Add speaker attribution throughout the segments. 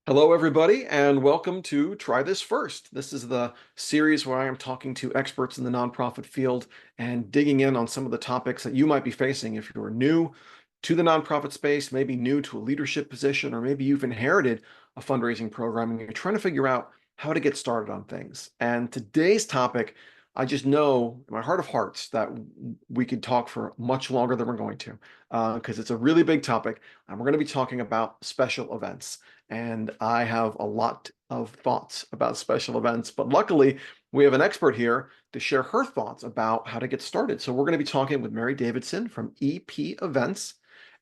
Speaker 1: Hello, everybody, and welcome to Try This First. This is the series where I am talking to experts in the nonprofit field and digging in on some of the topics that you might be facing if you're new to the nonprofit space, maybe new to a leadership position, or maybe you've inherited a fundraising program and you're trying to figure out how to get started on things. And today's topic, I just know in my heart of hearts that we could talk for much longer than we're going to, because it's a really big topic, and we're going to be talking about special events. And I have a lot of thoughts about special events, but luckily we have an expert here to share her thoughts about how to get started. So we're going to be talking with Mary Davidson from EP Events.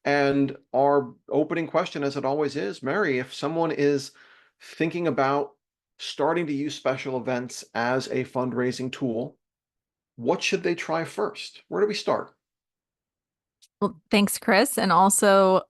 Speaker 1: And our opening question, as it always is, Mary, if someone is thinking about starting to use special events as a fundraising tool, what should they try first? Where do we start?
Speaker 2: Well, thanks, Chris. And also,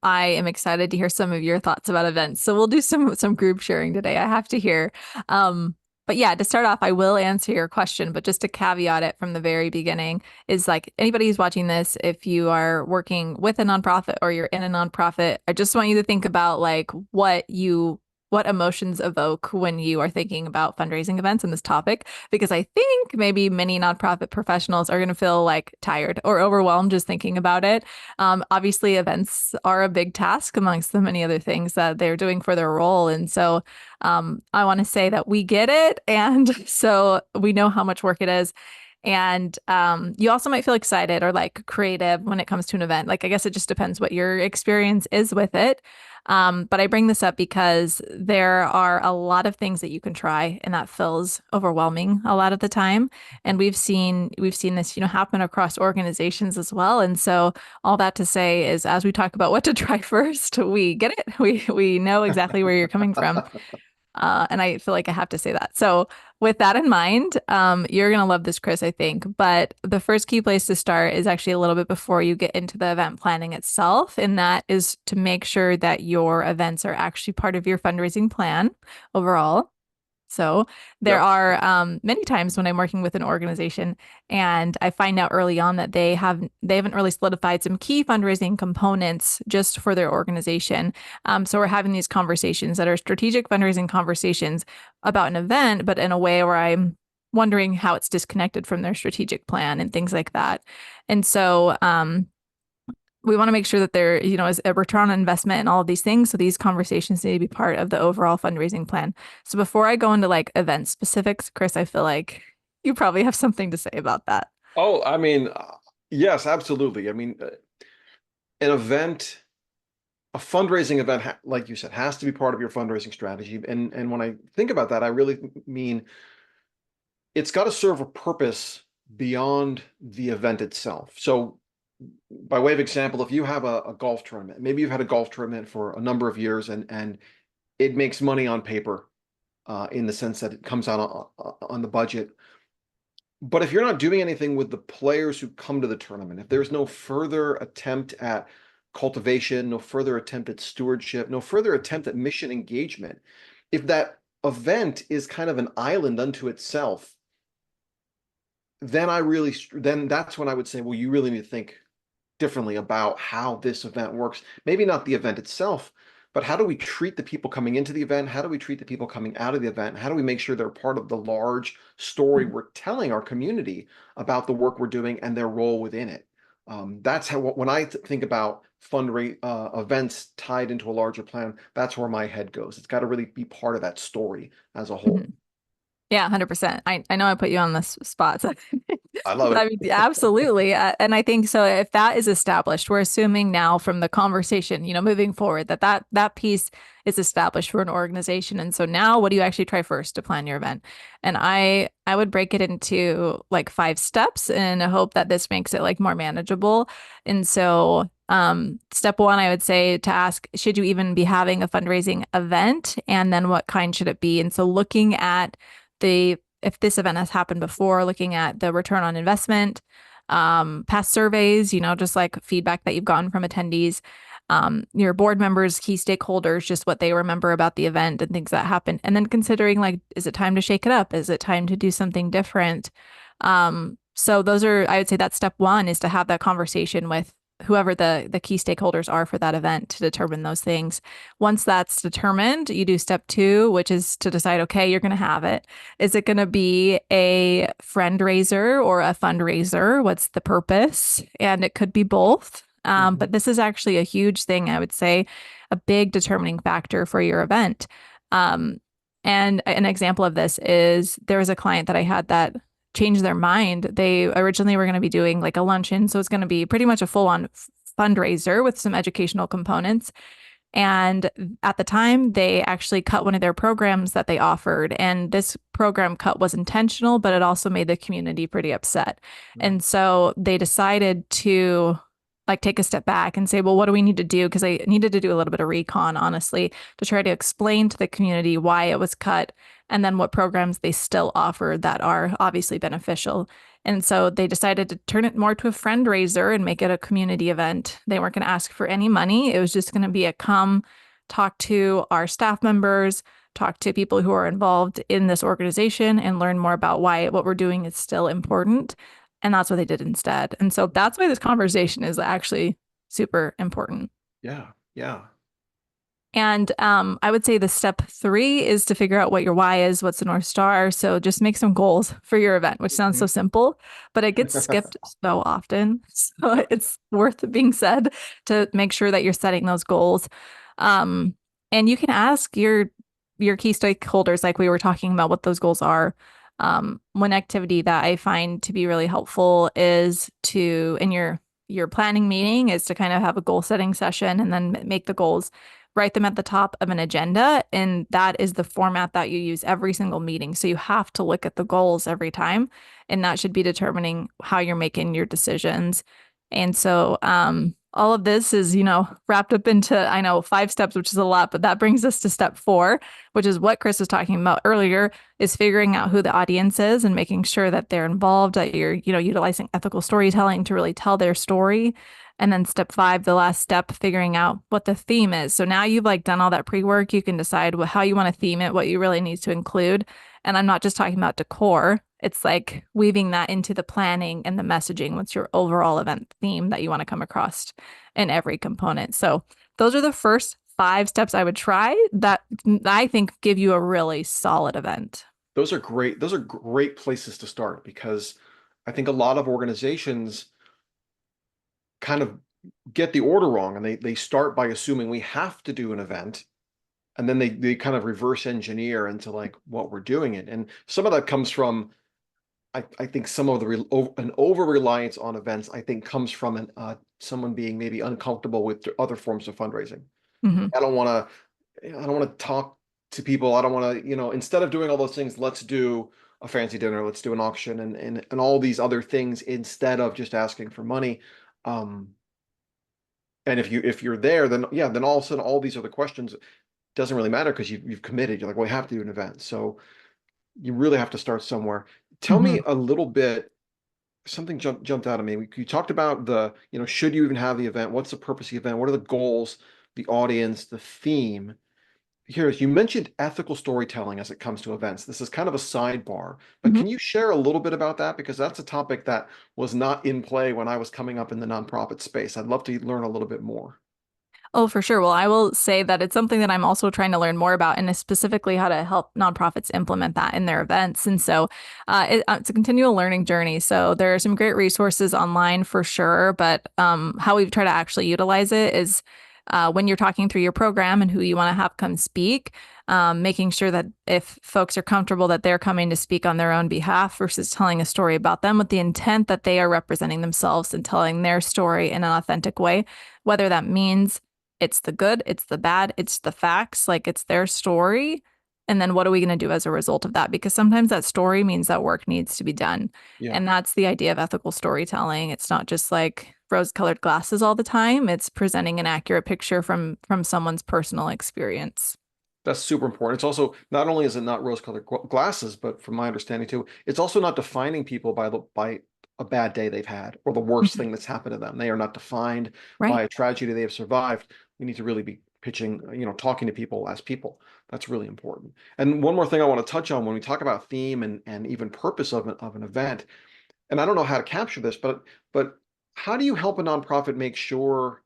Speaker 2: I am excited to hear some of your thoughts about events. So we'll do some group sharing today. I have to hear. But yeah, to start off, I will answer your question, but just to caveat it from the very beginning is like anybody who's watching this, if you are working with a nonprofit or you're in a nonprofit, I just want you to think about like what emotions evoke when you are thinking about fundraising events and this topic, because I think maybe many nonprofit professionals are going to feel like tired or overwhelmed just thinking about it. Obviously, events are a big task amongst the many other things that they're doing for their role. And so I want to say that we get it. And so we know how much work it is. And you also might feel excited or like creative when it comes to an event. Like, I guess it just depends what your experience is with it. But I bring this up because there are a lot of things that you can try, and that feels overwhelming a lot of the time. And we've seen this, happen across organizations as well. And so all that to say is, as we talk about what to try first, we get it. We know exactly where you're coming from. And I feel like I have to say that. So, with that in mind, you're going to love this, Chris, I think. But the first key place to start is actually a little bit before you get into the event planning itself. And that is to make sure that your events are actually part of your fundraising plan overall. So there
Speaker 1: Yep.
Speaker 2: are many times when I'm working with an organization and I find out early on that they haven't really solidified some key fundraising components just for their organization. So we're having these conversations that are strategic fundraising conversations about an event, but in a way where I'm wondering how it's disconnected from their strategic plan and things like that. And so we want to make sure that there, is a return on investment and all of these things. So these conversations need to be part of the overall fundraising plan. So before I go into like event specifics, Chris, I feel like you probably have something to say about that.
Speaker 1: Oh, I mean, yes, absolutely. I mean, an event, a fundraising event, like you said, has to be part of your fundraising strategy. And when I think about that, I really mean it's got to serve a purpose beyond the event itself. So, by way of example, if you have a golf tournament, maybe you've had a golf tournament for a number of years, and it makes money on paper, in the sense that it comes out on the budget. But if you're not doing anything with the players who come to the tournament, if there's no further attempt at cultivation, no further attempt at stewardship, no further attempt at mission engagement, if that event is kind of an island unto itself, then that's when I would say, well, you really need to think differently about how this event works. Maybe not the event itself, but how do we treat the people coming into the event? How do we treat the people coming out of the event? How do we make sure they're part of the large story
Speaker 2: Mhm.
Speaker 1: we're telling our community about the work we're doing and their role within it? That's how, when I think about fundraise events tied into a larger plan, that's where my head goes. It's got to really be part of that story as a whole.
Speaker 2: Mhm. Yeah, 100%. I know I put you on the spot. So
Speaker 1: I love
Speaker 2: but
Speaker 1: it.
Speaker 2: I mean, yeah, absolutely. And I think so if that is established, we're assuming now from the conversation, moving forward that piece is established for an organization. And so now what do you actually try first to plan your event? And I would break it into like 5 steps and I hope that this makes it like more manageable. And so step one, I would say to ask, should you even be having a fundraising event? And then what kind should it be? And so looking at the if this event has happened before, looking at the return on investment, past surveys, just like feedback that you've gotten from attendees, your board members, key stakeholders, just what they remember about the event and things that happened. And then considering like, is it time to shake it up? Is it time to do something different? So those are, I would say that's step one is to have that conversation with whoever the key stakeholders are for that event to determine those things. Once that's determined, you do step two, which is to decide, okay, you're going to have it. Is it going to be a friend raiser or a fundraiser? What's the purpose? And it could be both. But
Speaker 1: Mhm.
Speaker 2: this is actually a huge thing, I would say, a big determining factor for your event. Um, and an example of this is there was a client that I had that changed their mind. They originally were going to be doing like a luncheon, so it's going to be pretty much a full-on fundraiser with some educational components. And at the time, they actually cut one of their programs that they offered. And this program cut was intentional, but it also made the community pretty upset.
Speaker 1: Yeah.
Speaker 2: And so they decided to like take a step back and say, well, what do we need to do? Because I needed to do a little bit of recon, honestly, to try to explain to the community why it was cut and then what programs they still offer that are obviously beneficial. And so they decided to turn it more to a friend raiser and make it a community event. They weren't going to ask for any money. It was just going to be a come talk to our staff members, talk to people who are involved in this organization and learn more about why what we're doing is still important. And that's what they did instead. And so that's why this conversation is actually super important.
Speaker 1: Yeah. Yeah.
Speaker 2: And I would say the step three is to figure out what your why is, what's the North Star. So just make some goals for your event, which sounds so
Speaker 1: Mhm.
Speaker 2: simple, but it gets skipped so often. So it's worth being said to make sure that you're setting those goals. Um, and you can ask your key stakeholders, like we were talking about, what those goals are. One activity that I find to be really helpful is to in your planning meeting is to kind of have a goal setting session and then make the goals write them at the top of an agenda. And that is the format that you use every single meeting. So you have to look at the goals every time. And that should be determining how you're making your decisions. And so all of this is, wrapped up into, I know, 5 steps, which is a lot, but that brings us to step 4, which is what Chris was talking about earlier, is figuring out who the audience is and making sure that they're involved, that you're, utilizing ethical storytelling to really tell their story. And then step 5, the last step, figuring out what the theme is. So now you've like done all that pre-work, you can decide how you want to theme it, what you really need to include. And I'm not just talking about decor. It's like weaving that into the planning and the messaging. What's your overall event theme that you want to come across in every component? So those are the first 5 steps I would try that I think give you a really solid event.
Speaker 1: Those are great. Those are great places to start because I think a lot of organizations kind of get the order wrong and they start by assuming we have to do an event and then they kind of reverse engineer into like what we're doing it. And some of that comes from I think some of an over reliance on events I think comes from someone being maybe uncomfortable with other forms of fundraising.
Speaker 2: Mm-hmm.
Speaker 1: I don't want to talk to people. I don't want to, instead of doing all those things, let's do a fancy dinner, let's do an auction and all these other things instead of just asking for money. Um, and if you're there, then yeah, then all of a sudden all these other questions doesn't really matter because you've committed. You're like, well, we have to do an event. So you really have to start somewhere. Tell
Speaker 2: Mm-hmm.
Speaker 1: me a little bit, something jumped out at me. You talked about should you even have the event? What's the purpose of the event? What are the goals, the audience, the theme? You mentioned ethical storytelling as it comes to events. This is kind of a sidebar, but
Speaker 2: Mm-hmm.
Speaker 1: can you share a little bit about that? Because that's a topic that was not in play when I was coming up in the nonprofit space. I'd love to learn a little bit more.
Speaker 2: Oh, for sure. Well, I will say that it's something that I'm also trying to learn more about, and specifically how to help nonprofits implement that in their events. And so it's a continual learning journey. So there are some great resources online for sure, but how we try to actually utilize it is when you're talking through your program and who you want to have come speak, making sure that if folks are comfortable that they're coming to speak on their own behalf versus telling a story about them with the intent that they are representing themselves and telling their story in an authentic way, whether that means it's the good, it's the bad, it's the facts, like it's their story. And then what are we going to do as a result of that? Because sometimes that story means that work needs to be done.
Speaker 1: Yeah,
Speaker 2: And that's the idea of ethical storytelling. It's not just like rose-colored glasses all the time. It's presenting an accurate picture from someone's personal experience.
Speaker 1: that's super important. It's also not only is it not rose-colored glasses, but from my understanding too, it's also not defining people by a bad day they've had or the worst
Speaker 2: Mhm.
Speaker 1: thing that's happened to them. They are not defined
Speaker 2: Right.
Speaker 1: by a tragedy they have survived. We need to really be pitching, talking to people as people. That's really important. And one more thing I want to touch on when we talk about theme and even purpose of an event, and I don't know how to capture this, but how do you help a nonprofit make sure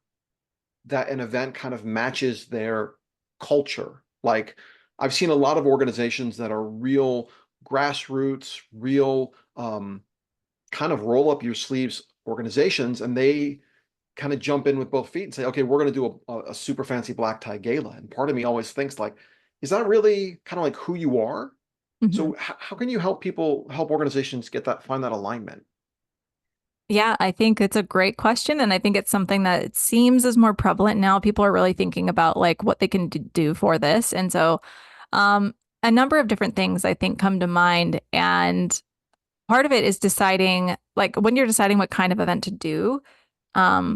Speaker 1: that an event kind of matches their culture? Like, I've seen a lot of organizations that are real grassroots, real kind of roll up your sleeves organizations, and they kind of jump in with both feet and say, okay, we're going to do a super fancy black tie gala. And part of me always thinks like, is that really kind of like who you are?
Speaker 2: Mhm.
Speaker 1: So how can you help people, help organizations get that, find that alignment?
Speaker 2: Yeah, I think it's a great question. And I think it's something that it seems is more prevalent now. People are really thinking about like what they can do for this. And so, um, a number of different things I think come to mind. And part of it is deciding, like when you're deciding what kind of event to do,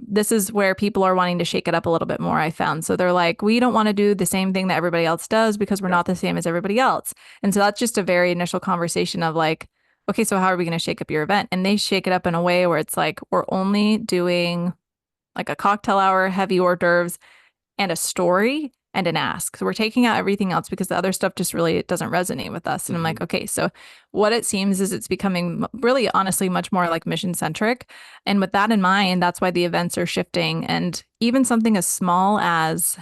Speaker 2: this is where people are wanting to shake it up a little bit more, I found. So they're like, we don't want to do the same thing that everybody else does because we're
Speaker 1: Yeah.
Speaker 2: not the same as everybody else. And so that's just a very initial conversation of like, okay, so how are we going to shake up your event? And they shake it up in a way where it's like, we're only doing like a cocktail hour, heavy hors d'oeuvres, and a story and an ask. So we're taking out everything else because the other stuff just really doesn't resonate with us. And I'm like,
Speaker 1: Hmm.
Speaker 2: okay, so what it seems is it's becoming really honestly much more like mission centric. And with that in mind, that's why the events are shifting. And even something as small as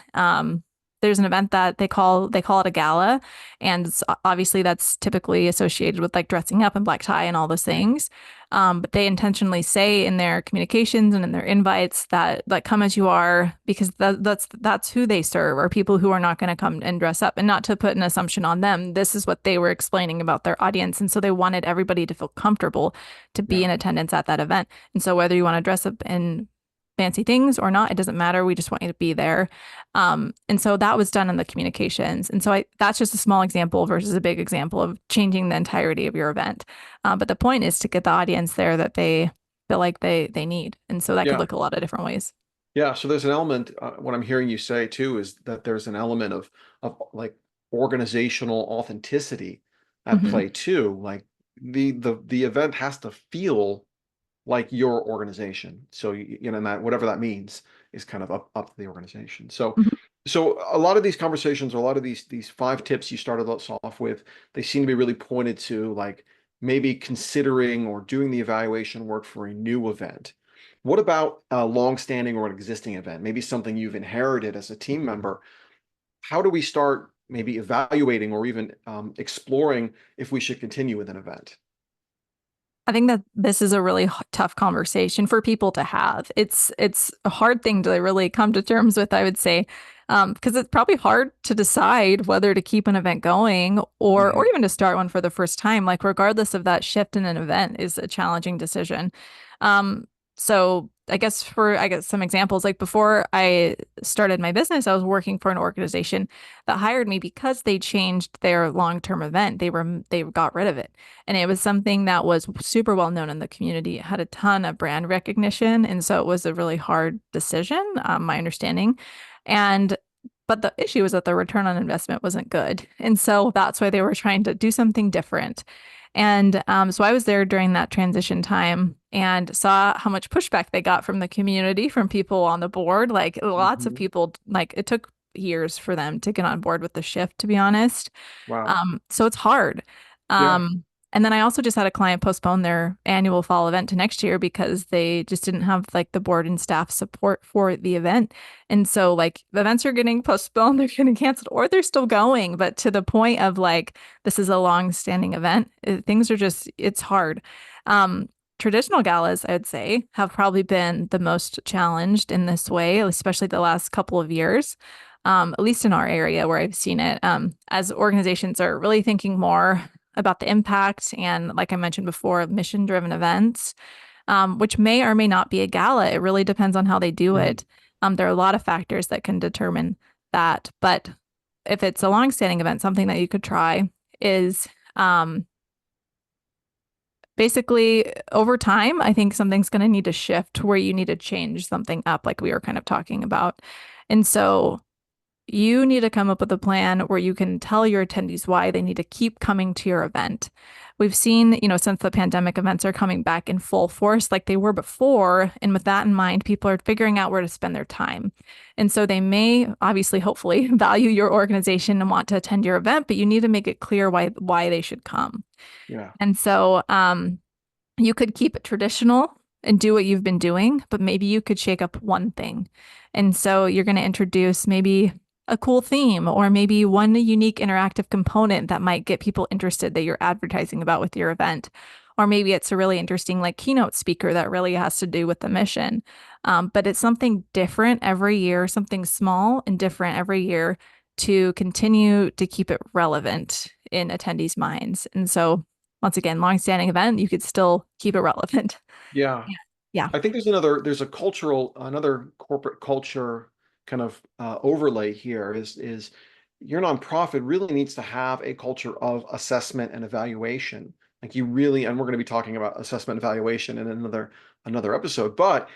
Speaker 2: there's an event that they call it a gala, and obviously that's typically associated with like dressing up in black tie and all those things. But they intentionally say in their communications and in their invites that like come as you are because that's who they serve, are people who are not going to come and dress up, and not to put an assumption on them. This is what they were explaining about their audience, and so they wanted everybody to feel comfortable to be
Speaker 1: Yeah.
Speaker 2: in attendance at that event. And so whether you want to dress up in fancy things or not, it doesn't matter. We just want you to be there. And so that was done in the communications. And so that's just a small example versus a big example of changing the entirety of your event. But the point is to get the audience there that they feel like they need. And so that could
Speaker 1: Yeah.
Speaker 2: look a lot of different ways.
Speaker 1: Yeah. So there's an element, what I'm hearing you say too, is that there's an element of like organizational authenticity at
Speaker 2: Hmm.
Speaker 1: play too. Like the event has to feel like your organization. So you know, and that whatever that means is kind of up to the organization. So
Speaker 2: Hmm.
Speaker 1: so a lot of these conversations, or a lot of these five tips you started us off with, they seem to be really pointed to like maybe considering or doing the evaluation work for a new event. What about a long-standing or an existing event? Maybe something you've inherited as a team member. How do we start maybe evaluating or even exploring if we should continue with an event?
Speaker 2: I think that this is a really tough conversation for people to have. It's a hard thing to really come to terms with, I would say, because it's probably hard to decide whether to keep an event going or
Speaker 1: Hmm.
Speaker 2: even to start one for the first time. Like regardless of that shift in an event is a challenging decision. Um, so I guess some examples, like before I started my business, I was working for an organization that hired me because they changed their long-term event. They got rid of it. And it was something that was super well known in the community. It had a ton of brand recognition. And so it was a really hard decision, my understanding. And but the issue was that the return on investment wasn't good. And so that's why they were trying to do something different. And so I was there during that transition time and saw how much pushback they got from the community, from people on the board. Like lots of
Speaker 1: Hmm.
Speaker 2: people, like it took years for them to get on board with the shift, to be honest.
Speaker 1: Wow.
Speaker 2: So it's hard.
Speaker 1: Yeah.
Speaker 2: Um, and then I also just had a client postpone their annual fall event to next year because they just didn't have like the board and staff support for the event. And so like the events are getting postponed, they're getting canceled, or they're still going, but to the point of like this is a long-standing event, things are just it's hard. Um, Traditional galas, I'd say, have probably been the most challenged in this way, especially the last couple of years. At least in our area where I've seen it, as organizations are really thinking more about the impact and, like I mentioned before, mission-driven events, which may or may not be a gala. It really depends on how they do
Speaker 1: Mhm.
Speaker 2: it. There are a lot of factors that can determine that. But if it's a long-standing event, something that you could try is basically over time, I think something's going to need to shift where you need to change something up, like we were kind of talking about. And so you need to come up with a plan where you can tell your attendees why they need to keep coming to your event. We've seen, since the pandemic, events are coming back in full force like they were before. And with that in mind, people are figuring out where to spend their time. And so they may obviously, hopefully, value your organization and want to attend your event, but you need to make it clear why they should come.
Speaker 1: Yeah.
Speaker 2: And so you could keep it traditional and do what you've been doing, but maybe you could shake up one thing. And so you're going to introduce maybe a cool theme or maybe one unique interactive component that might get people interested that you're advertising about with your event. Or maybe it's a really interesting like keynote speaker that really has to do with the mission. But it's something different every year, something small and different every year to continue to keep it relevant in attendees' minds. And so once again, long-standing event, you could still keep it relevant.
Speaker 1: Yeah.
Speaker 2: Yeah. Yeah.
Speaker 1: I think there's a another corporate culture kind of overlay here is your nonprofit really needs to have a culture of assessment and evaluation. Like you really, and we're going to be talking about assessment and evaluation in another episode, but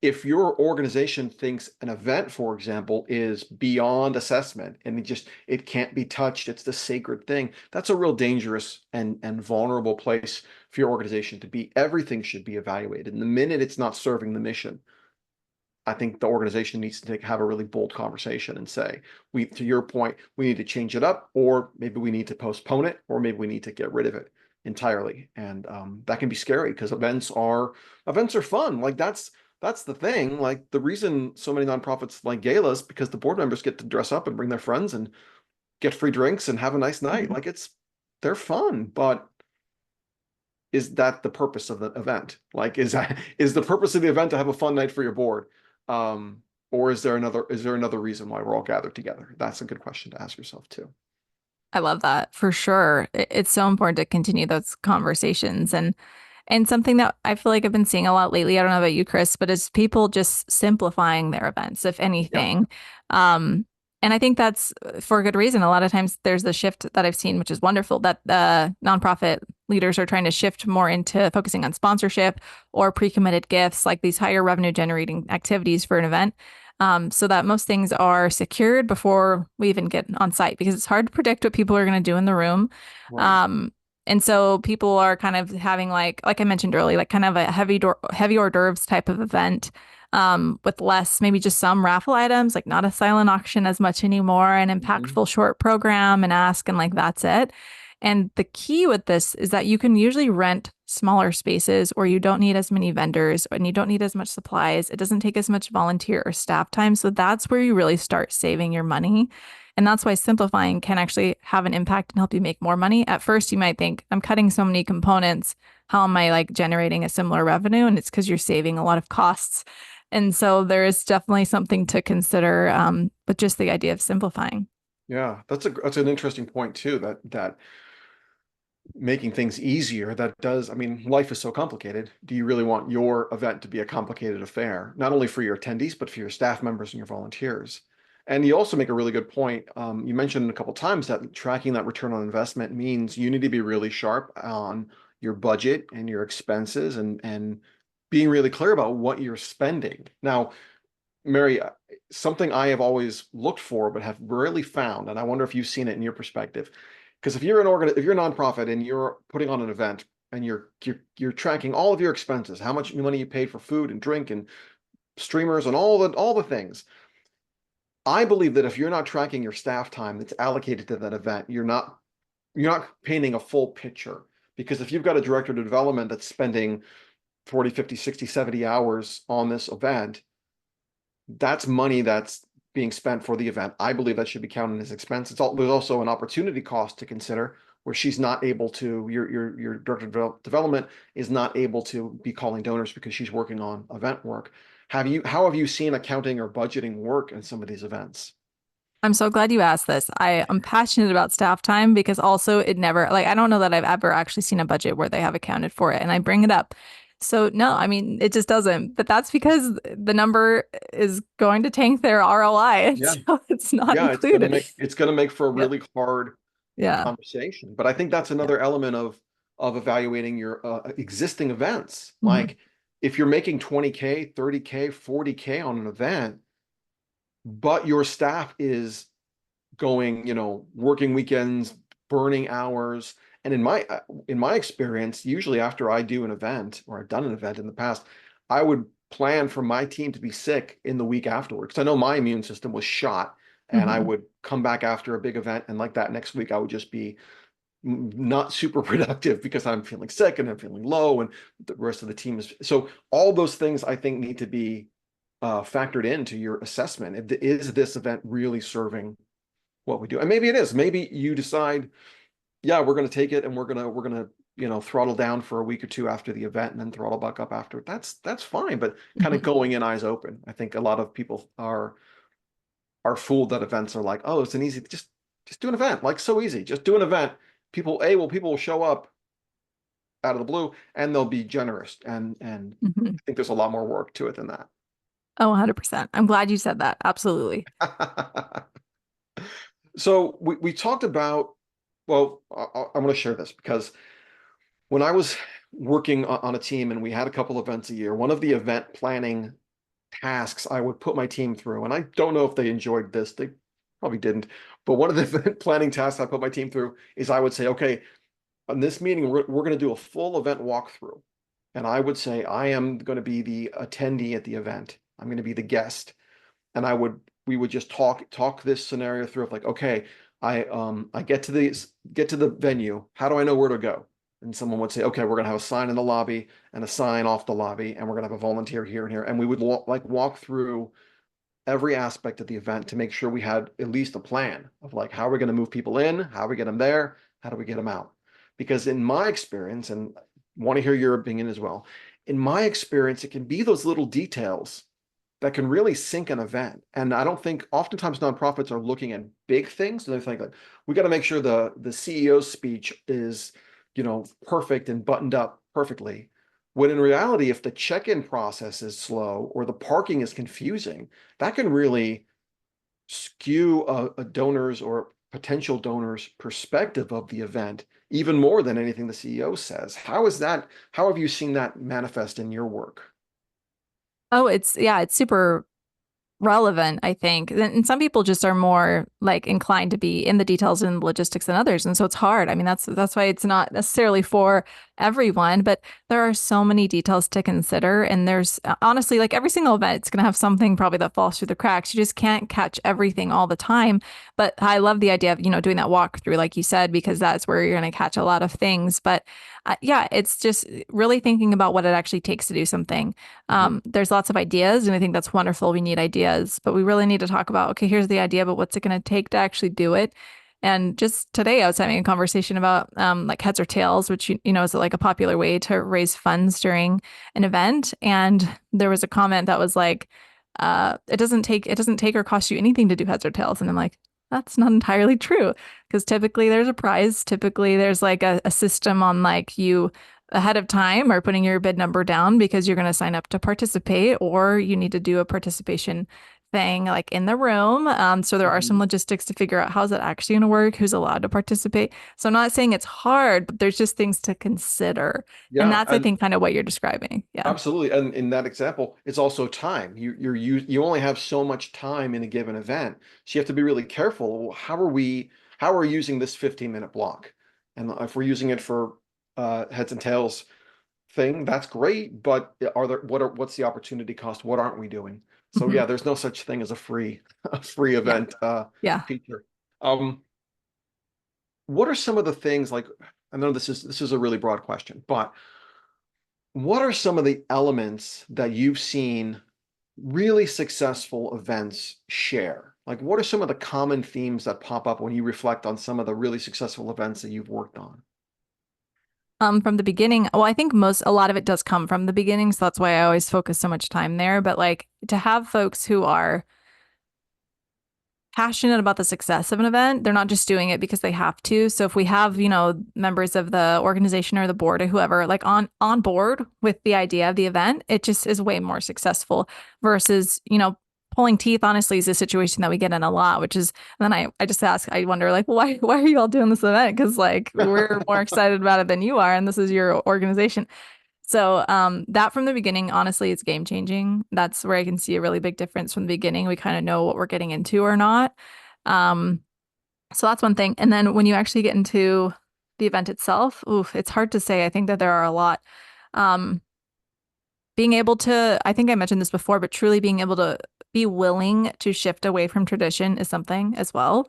Speaker 1: if your organization thinks an event, for example, is beyond assessment and it can't be touched, it's the sacred thing, that's a real dangerous and vulnerable place for your organization to be. Everything should be evaluated. And the minute it's not serving the mission, I think the organization needs to have a really bold conversation and say, to your point, we need to change it up, or maybe we need to postpone it, or maybe we need to get rid of it entirely. And that can be scary because events are fun. Like that's the thing. Like the reason so many nonprofits like galas because the board members get to dress up and bring their friends and get free drinks and have a nice night.
Speaker 2: Mhm.
Speaker 1: Like they're fun, but is that the purpose of the event? Like, is the purpose of the event to have a fun night for your board? Or is there another reason why we're all gathered together? That's a good question to ask yourself too.
Speaker 2: I love that for sure. It's so important to continue those conversations and something that I feel like I've been seeing a lot lately. I don't know about you, Chris, but it's people just simplifying their events, if
Speaker 1: Yeah.
Speaker 2: anything. And I think that's for a good reason. A lot of times there's the shift that I've seen, which is wonderful, that the nonprofit leaders are trying to shift more into focusing on sponsorship or pre-committed gifts, like these higher revenue generating activities for an event. So that most things are secured before we even get on site because it's hard to predict what people are going to do in the room.
Speaker 1: Right.
Speaker 2: Um, and so people are kind of having like I mentioned earlier, like kind of a heavy hors d'oeuvres type of event, with less, maybe just some raffle items, like not a silent auction as much anymore, an
Speaker 1: Mhm.
Speaker 2: impactful short program and ask, and like that's it. And the key with this is that you can usually rent smaller spaces or you don't need as many vendors and you don't need as much supplies. It doesn't take as much volunteer or staff time. So that's where you really start saving your money. And that's why simplifying can actually have an impact and help you make more money. At first, you might think, I'm cutting so many components. How am I like generating a similar revenue? And it's because you're saving a lot of costs. And so there is definitely something to consider with just the idea of simplifying.
Speaker 1: Yeah, that's an interesting point too, that making things easier that does, I mean, life is so complicated. Do you really want your event to be a complicated affair, not only for your attendees, but for your staff members and your volunteers? And you also make a really good point. You mentioned a couple times that tracking that return on investment means you need to be really sharp on your budget and your expenses and being really clear about what you're spending. Now, Mary, something I have always looked for but have rarely found, and I wonder if you've seen it in your perspective. Because if you're a nonprofit and you're putting on an event and you're tracking all of your expenses, how much money you paid for food and drink and streamers and all the things. I believe that if you're not tracking your staff time that's allocated to that event, you're not painting a full picture. Because if you've got a director of development that's spending 40, 50, 60, 70 hours on this event, that's money that's being spent for the event. I believe that should be counted as expense. There's also an opportunity cost to consider where she's not able to, your director of development is not able to be calling donors because she's working on event work. How have you seen accounting or budgeting work in some of these events?
Speaker 2: I'm so glad you asked this. I'm passionate about staff time because also it never, like, I don't know that I've ever actually seen a budget where they have accounted for it. And I bring it up. So, no, I mean, it just doesn't. But that's because the number is going to tank their ROI. And
Speaker 1: Yeah.
Speaker 2: so it's not
Speaker 1: Yeah,
Speaker 2: included.
Speaker 1: it's gonna make for a
Speaker 2: Yeah.
Speaker 1: really hard
Speaker 2: Yeah.
Speaker 1: conversation. But I think that's
Speaker 2: Yeah.
Speaker 1: another element of evaluating your existing events.
Speaker 2: Mhm.
Speaker 1: Like if you're making 20K, 30K, 40K on an event, but your staff is going, working weekends, burning hours. And in my experience, usually after I do an event or I've done an event in the past, I would plan for my team to be sick in the week afterwards. I know my immune system was shot and I
Speaker 2: Mhm.
Speaker 1: would come back after a big event and like that next week I would just be not super productive because I'm feeling sick and I'm feeling low and the rest of the team is. So all those things I think need to be factored into your assessment. Is this event really serving what we do? And maybe it is. Maybe you decide, yeah, we're going to take it and we're going to throttle down for a week or two after the event and then throttle back up after. That's fine, but kind of
Speaker 2: Mhm.
Speaker 1: going in eyes open. I think a lot of people are fooled that events are like, oh, it's an easy, just do an event, like so easy, just do an event. People will show up out of the blue and they'll be generous. And
Speaker 2: Mhm.
Speaker 1: I think there's a lot more work to it than
Speaker 2: Oh, 100%. I'm glad you said that. Absolutely.
Speaker 1: that. So we talked about, well, I'm going to share this because when I was working on a team and we had a couple events a year, one of the event planning tasks I would put my team through, and I don't know if they enjoyed this, they probably didn't, but one of the event planning tasks I put my team through is I would say, okay, on this meeting, we're going to do a full event walkthrough. And I would say, I am going to be the attendee at the event. I'm going to be the guest. And we would just talk this scenario through of like, okay, I get to the venue. How do I know where to go? And someone would say, okay, we're gonna have a sign in the lobby and a sign off the lobby, and we're gonna have a volunteer here and here. And we would walk through every aspect of the event to make sure we had at least a plan of like how we're going to move people in, how we get them there, how do we get them out. Because in my experience, and want to hear your opinion as well, in my experience, it can be those little details that can really sink an event. And I don't think oftentimes nonprofits are looking at big things. So they think like we got to make sure the CEO's speech is, perfect and buttoned up perfectly. When in reality, if the check-in process is slow or the parking is confusing, that can really skew a donor's or potential donor's perspective of the event even more than anything the CEO says. How have you seen that manifest in your work?
Speaker 2: Oh, yeah, it's super relevant, I think. And some people just are more like inclined to be in the details and logistics than others. And so it's hard. I mean, that's why it's not necessarily for everyone, but there are so many details to consider. And there's honestly like every single event, it's going to have something probably that falls through the cracks. You just can't catch everything all the time. But I love the idea of, doing that walkthrough, like you said, because that's where you're going to catch a lot of things. But yeah, it's just really thinking about what it actually takes to do something.
Speaker 1: Mhm.
Speaker 2: There's lots of ideas, and I think that's wonderful. We need ideas, but we really need to talk about, okay, here's the idea, but what's it going to take to actually do it? And just today, I was having a conversation about like heads or tails, which is like a popular way to raise funds during an event. And there was a comment that was like, it doesn't take or cost you anything to do heads or tails. And I'm like, that's not entirely true because typically there's a prize. Typically there's like a system on like you ahead of time or putting your bid number down because you're going to sign up to participate or you need to do a participation thing like in the room. So there are some
Speaker 1: Mhm.
Speaker 2: logistics to figure out how's it actually going to work, who's allowed to participate. So I'm not saying it's hard, but there's just things to consider. And
Speaker 1: Yeah,
Speaker 2: that's, I
Speaker 1: and
Speaker 2: think, kind of what you're describing. Yeah.
Speaker 1: absolutely. And in that example, it's also time. You only have so much time in a given event. So you have to be really careful. Well, how are we using this 15-minute block? And if we're using it for heads and tails thing, that's great. But what's the opportunity cost? What aren't we doing? So
Speaker 2: Mhm.
Speaker 1: yeah, there's no such thing as a free a free
Speaker 2: Yeah.
Speaker 1: event
Speaker 2: Yeah.
Speaker 1: feature. Um, what are some of the things like I know this is a really broad question, but what are some of the elements that you've seen really successful events share? Like, what are some of the common themes that pop up when you reflect on some of the really successful events that you've worked on?
Speaker 2: From the beginning, well, I think a lot of it does come from the beginning, so that's why I always focus so much time there. But like to have folks who are passionate about the success of an event. They're not just doing it because they have to. So if we have, members of the organization or the board or whoever like on board with the idea of the event, it just is way more successful versus, pulling teeth honestly is a situation that we get in a lot, which is then I just I wonder like, well, why are you all doing this event? Because like we're more excited about it than you are, and this is your organization. So that from the beginning, honestly, it's game changing. That's where I can see a really big difference from the beginning. We kind of know what we're getting into or not. Um, so that's one thing. And then when you actually get into the event itself, oof, it's hard to say. I think that there are a lot. Um, being able to, I think I mentioned this before, but truly being able to be willing to shift away from tradition is something as well.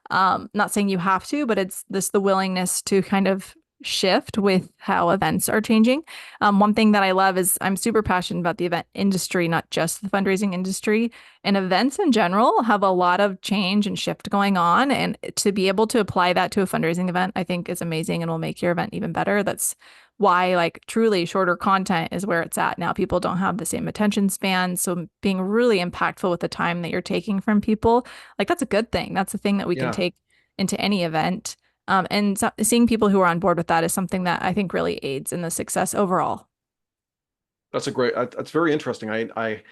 Speaker 2: Not saying you have to, but it's this the willingness to kind of shift with how events are changing. One thing that I love is I'm super passionate about the event industry, not just the fundraising industry. And events in general have a lot of change and shift going on. And to be able to apply that to a fundraising event, I think is amazing and will make your event even better. That's why, like, truly shorter content is where it's at now. People don't have the same attention span. So being really impactful with the time that you're taking from people, like, that's a good thing. That's a thing that we can
Speaker 1: Yeah,
Speaker 2: take into any event. And so seeing people who are on board with that is something that I think really aids in the success overall.
Speaker 1: that's very interesting. I'd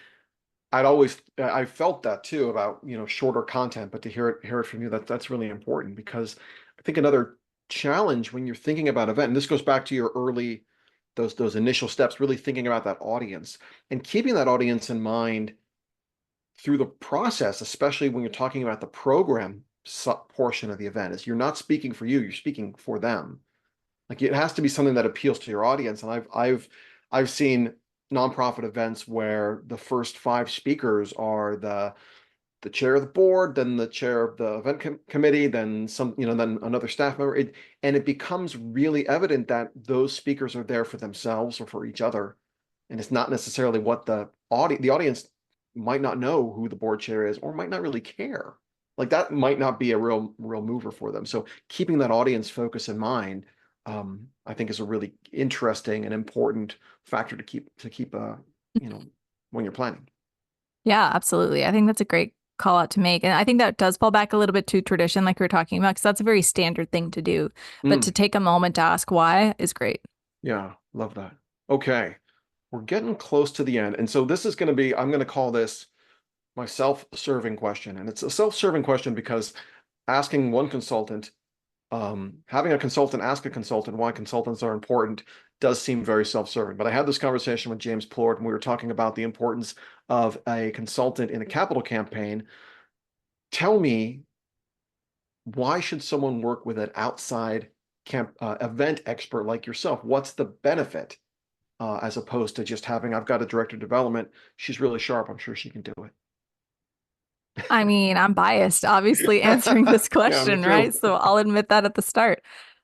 Speaker 1: always I felt that too about, shorter content, but to hear it from you, that's really important because I think another challenge when you're thinking about event, and this goes back to your early those initial steps, really thinking about that audience and keeping that audience in mind through the process, especially when you're talking about the program portion of the event, is you're not speaking for you, you're speaking for them. Like it has to be something that appeals to your audience. And I've seen nonprofit events where the first five speakers are the chair of the board, then the chair of the event committee, then then another staff member. And it becomes really evident that those speakers are there for themselves or for each other. And it's not necessarily what the audience might not know who the board chair is or might not really care. Like that might not be a real mover for them. So keeping that audience focus in mind, I think is a really interesting and important factor to keep when you're planning.
Speaker 2: Yeah, absolutely. I think that's a great call out to make. And I think that does fall back a little bit to tradition, like we were talking about, because that's a very standard thing to do. But to
Speaker 1: Mm,
Speaker 2: take a moment to ask why is great.
Speaker 1: yeah, love that. Okay, we're getting close to the end. And so this is going to be, I'm going to call this my self-serving question. And it's a self-serving question because asking one consultant, having a consultant ask a consultant why consultants are important does seem very self-serving. But I had this conversation with James Plord, and we were talking about the importance of a consultant in a capital campaign. Tell me, why should someone work with an outside event expert like yourself? What's the benefit as opposed to just having, I've got a director of development. She's really sharp. I'm sure she can do
Speaker 2: I mean, I'm biased, obviously, answering
Speaker 1: it.
Speaker 2: this
Speaker 1: Yeah, me
Speaker 2: question, right?
Speaker 1: too.
Speaker 2: So I'll admit that at the start.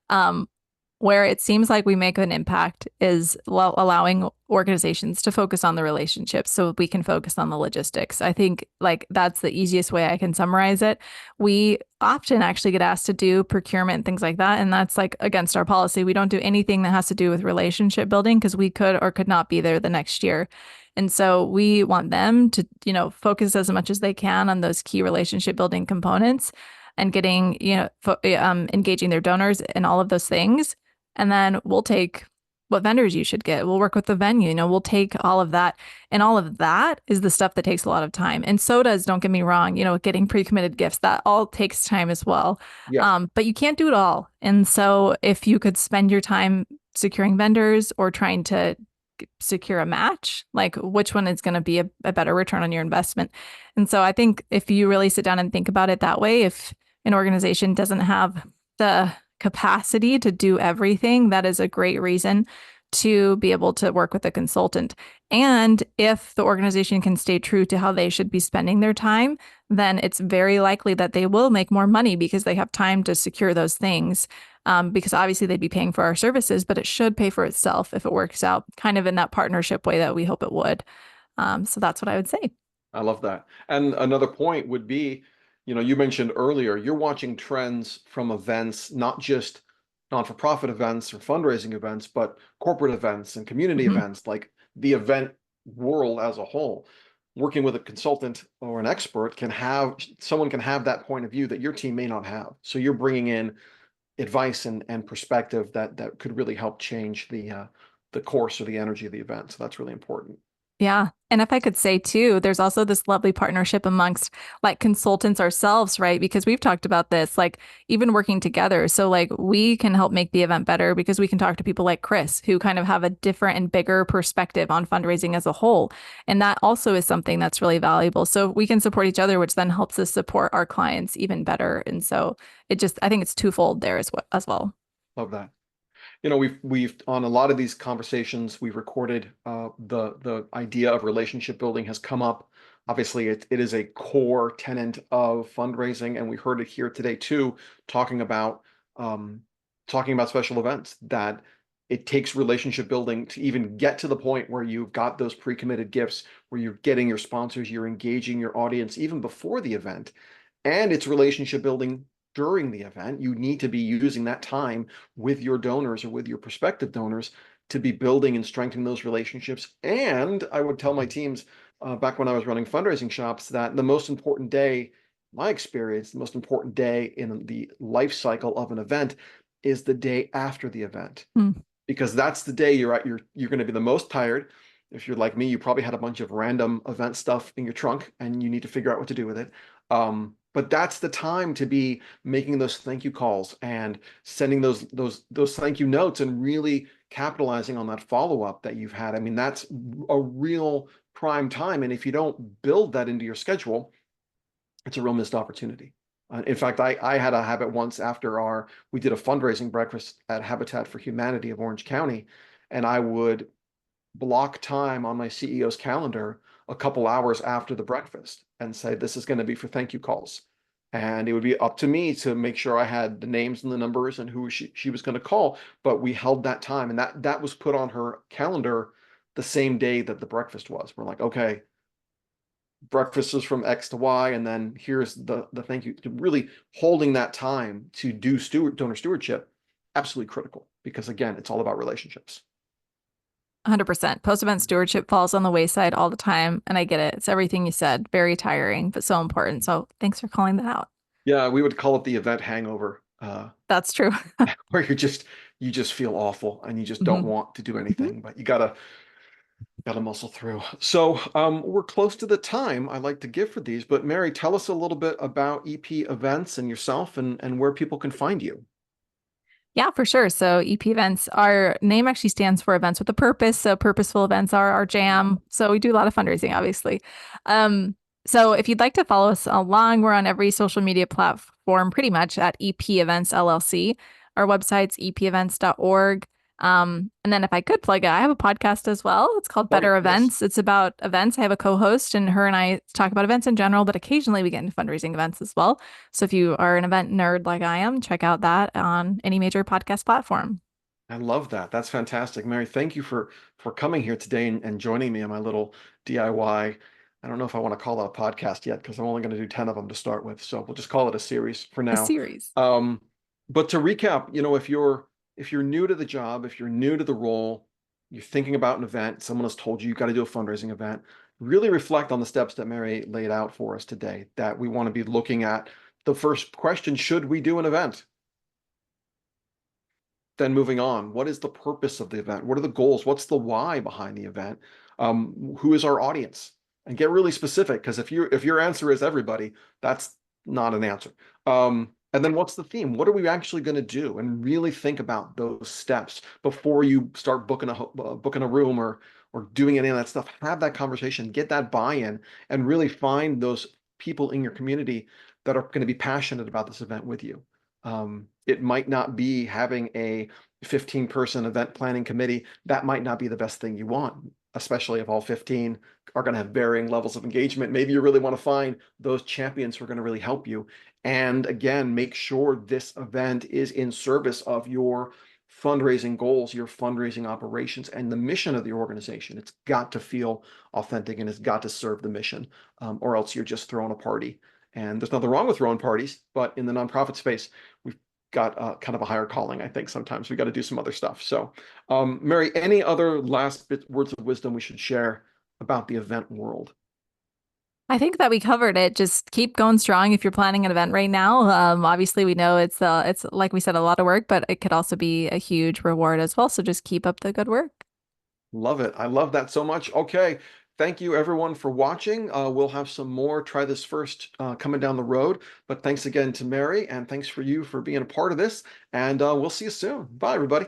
Speaker 2: Um, where it seems like we make an impact is allowing organizations to focus on the relationships so we can focus on the logistics. I think like that's the easiest way I can summarize it. We often actually get asked to do procurement and things like that, and that's like against our policy. We don't do anything that has to do with relationship building because we could or could not be there the next year. And so we want them to, focus as much as they can on those key relationship building components and getting, engaging their donors and all of those things. And then we'll take what vendors you should get. We'll work with the venue, we'll take all of that. And all of that is the stuff that takes a lot of time. And so does, don't get me wrong, getting pre-committed gifts, that all takes time as well.
Speaker 1: Yeah,
Speaker 2: But you can't do it all. And so if you could spend your time securing vendors or trying to secure a match, like which one is going to be a better return on your investment. And so I think if you really sit down and think about it that way, if an organization doesn't have the capacity to do everything, that is a great reason to be able to work with a consultant. And if the organization can stay true to how they should be spending their time, then it's very likely that they will make more money because they have time to secure those things. Because obviously they'd be paying for our services, but it should pay for itself if it works out kind of in that partnership way that we hope it would. So that's what I would say.
Speaker 1: I love that. And another point would be, you mentioned earlier, you're watching trends from events, not just non-for-profit events or fundraising events, but corporate events and community
Speaker 2: Mhm.
Speaker 1: events, like the event world as a whole. Working with a consultant or an expert someone can have that point of view that your team may not have. So you're bringing in advice and perspective that could really help change the course or the energy of the event. So that's really important.
Speaker 2: Yeah. And if I could say too, there's also this lovely partnership amongst like consultants ourselves, right? Because we've talked about this, like even working together. So like we can help make the event better because we can talk to people like Chris who kind of have a different and bigger perspective on fundraising as a whole. And that also is something that's really valuable. So we can support each other, which then helps us support our clients even better. And so I think it's twofold there as well.
Speaker 1: Love that. We've on a lot of these conversations we've recorded, the idea of relationship building has come up Obviously, it is a core tenet of fundraising, and we heard it here today too, talking about um, talking about special events, that it takes relationship building to even get to the point where you've got those pre-committed gifts, where you're getting your sponsors, you're engaging your audience even before the event, and it's relationship building during the event. You need to be using that time with your donors or with your prospective donors to be building and strengthening those relationships. And I would tell my teams back when I was running fundraising shops that the most important day, my experience, the most important day in the life cycle of an event is the day after the event,
Speaker 2: Mm.
Speaker 1: because that's the day you're going to be the most tired. If you're like me, you probably had a bunch of random event stuff in your trunk and you need to figure out what to do with it. But that's the time to be making those thank you calls and sending those thank you notes and really capitalizing on that follow-up that you've had. I mean, that's a real prime time. And if you don't build that into your schedule, it's a real missed opportunity. In fact, I had a habit once after we did a fundraising breakfast at Habitat for Humanity of Orange County, and I would block time on my CEO's calendar a couple hours after the breakfast and say, this is going to be for thank you calls. And it would be up to me to make sure I had the names and the numbers and who she was going to call. But we held that time, and that was put on her calendar the same day that the breakfast was. We're like, okay, breakfast is from X to Y, and then here's the thank you. Really holding that time to do donor stewardship, absolutely critical, because again, it's all about relationships.
Speaker 2: 100%. Post-event stewardship falls on the wayside all the time, and I get it. It's everything you said. Very tiring, but so important. So thanks for calling that out.
Speaker 1: Yeah, we would call it the event hangover,
Speaker 2: That's true.
Speaker 1: where you just feel awful and you just don't
Speaker 2: Mhm.
Speaker 1: want to do anything, but you gotta muscle through. So we're close to the time I like to give for these, but Mary, tell us a little bit about EP events and yourself and where people can find you.
Speaker 2: Yeah, for sure. So EP events, our name actually stands for events with a purpose. So purposeful events are our jam. So we do a lot of fundraising, obviously. Um, so if you'd like to follow us along, we're on every social media platform pretty much at EP Events LLC. Our website's epevents.org. And then if I could plug it, I have a podcast as well. It's called
Speaker 1: Oh,
Speaker 2: Better
Speaker 1: yes.
Speaker 2: Events. It's about events. I have a co-host and her and I talk about events in general, but occasionally we get into fundraising events as well. So if you are an event nerd like I am, check out that on any major podcast platform.
Speaker 1: I love that. That's fantastic. Mary, thank you for coming here today and joining me on my little DIY. I don't know if I want to call it a podcast yet because I'm only going to do 10 of them to start with. So we'll just call it a series for
Speaker 2: A
Speaker 1: now.
Speaker 2: series.
Speaker 1: Um, but to recap, if you're new to the job, if you're new to the role, you're thinking about an event, someone has told you got to do a fundraising event, really reflect on the steps that Mary laid out for us today, that we want to be looking at. The first question, should we do an event? Then moving on, what is the purpose of the event? What are the goals? What's the why behind the event? Who is our audience? And get really specific, because if your answer is everybody, that's not an answer. And then what's the theme? What are we actually going to do? And really think about those steps before you start booking a room or doing any of that stuff. Have that conversation, get that buy-in, and really find those people in your community that are going to be passionate about this event with you. It might not be having a 15-person event planning committee. That might not be the best thing you want, especially if all 15 are going to have varying levels of engagement. Maybe you really want to find those champions who are going to really help you. And again, make sure this event is in service of your fundraising goals, your fundraising operations, and the mission of the organization. It's got to feel authentic and it's got to serve the mission, or else you're just throwing a party. And there's nothing wrong with throwing parties, but in the nonprofit space, we've got kind of a higher calling. I think sometimes we got to do some other stuff. So, Mary, any other words of wisdom we should share about the event world?
Speaker 2: I think that we covered it. Just keep going strong if you're planning an event right now. Obviously, we know it's like we said, a lot of work, but it could also be a huge reward as well. So just keep up the good work.
Speaker 1: Love it. I love that so much. Okay. Thank you everyone for watching. We'll have some more Try This First coming down the road. But thanks again to Mary, and thanks for you for being a part of this. And we'll see you soon. Bye, everybody.